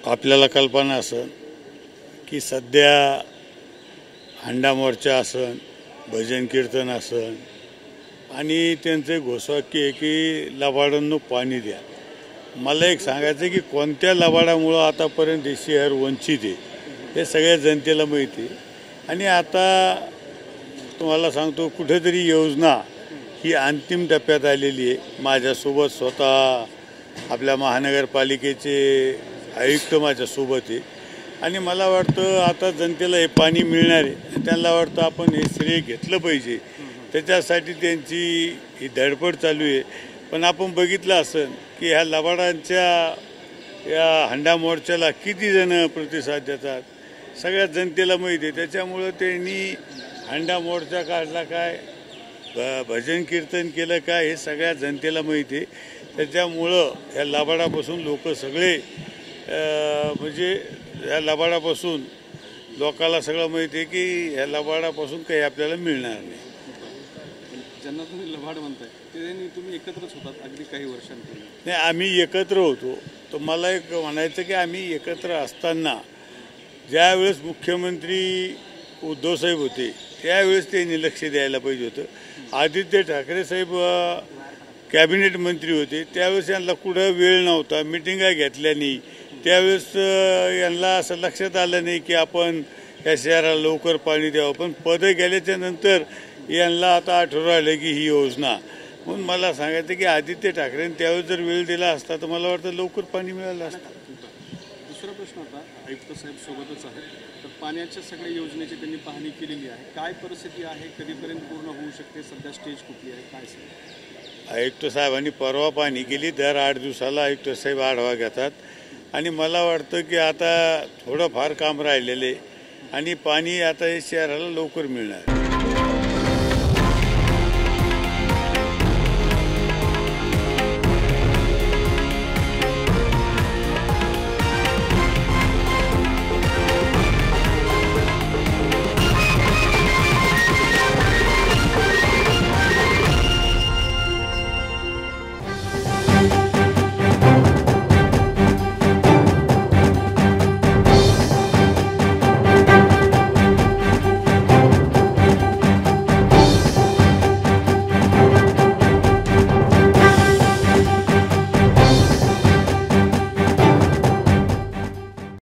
आपल्याला कल्पना असेल की सध्या हंडा मोर्चा असन, भजन कीर्तन असन आणि त्यांचे घोषवाक्य आहे की लबाडांनो पाणी द्या। मला एक सांगायचं की कोणत्या लबाडामुळे आतापर्यंत हे शहर वंचित आहे हे सगळ्या जनतेला माहिती आहे। आणि आता तुम्हाला सांगतो कुठेतरी योजना ही अंतिम टप्प्यात आलेली आहे। माझ्यासोबत स्वतः आपल्या महानगरपालिकेचे आयुक्त माझ्यासोबत आहे आणि मला वाटतं आता जनतेला हे पाणी मिळणार आहे। त्यांना वाटतं आपण हे श्रेय घेतलं पाहिजे, त्याच्यासाठी त्यांची ही धडपड चालू आहे। पण आपण बघितलं असेल की ह्या लबाडांच्या या हंडा मोर्चाला किती जण प्रतिसाद देतात सगळ्या जनतेला माहिती आहे। त्याच्यामुळं त्यांनी हंडा मोर्चा काढला काय, भजन कीर्तन केलं काय हे सगळ्या जनतेला माहिती आहे। त्याच्यामुळं ह्या लबाडापासून लोक सगळे म्हणजे ह्या लबाडापासून लोकाला सगळं माहिती आहे की ह्या लबाडापासून काही आपल्याला मिळणार नाही। ज्यांना तुम्ही लबाड म्हणताय ते तुम्ही एकत्रच होतात अगदी काही वर्षांपूर्वी? नाही, आम्ही एकत्र होतो। तर मला एक म्हणायचं की आम्ही एकत्र असताना ज्यावेळेस मुख्यमंत्री उद्धव साहेब होते त्यावेळेस त्यांनी लक्ष द्यायला पाहिजे होतं। आदित्य ठाकरे साहेब कॅबिनेट मंत्री होते त्यावेळेस यांना कुठं वेळ नव्हता, मिटिंगा घेतल्या नाही। त्यावेळेस यांना असं लक्षात आलं नाही की आपण या शहराला लवकर पाणी द्यावं। पण पदं गेल्याच्या नंतर यांना आता आठवण आलं की ही योजना, म्हणून मला सांगायचं की आदित्य ठाकरेंनी त्यावेळेस जर वेळ दिला असता तर मला वाटतं लवकर पाणी मिळालं असतं। दुसरा प्रश्न होता, आयुक्त साहेब सोबतच आहे तर पाण्याच्या सगळ्या योजनेची त्यांनी पाहणी केलेली आहे, काय परिस्थिती आहे, कधीपर्यंत पूर्ण होऊ शकते, सध्या स्टेज कुठली आहे, काय सांगा? आयुक्त साहेबांनी परवा पाहणी केली। दर 8 दिवसाला आयुक्त साहेब आढावा घेतात आणि मला वाटतं की आता थोडंफार काम राहिलेले आणि पाणी आता हे शहराला लवकर मिळणार।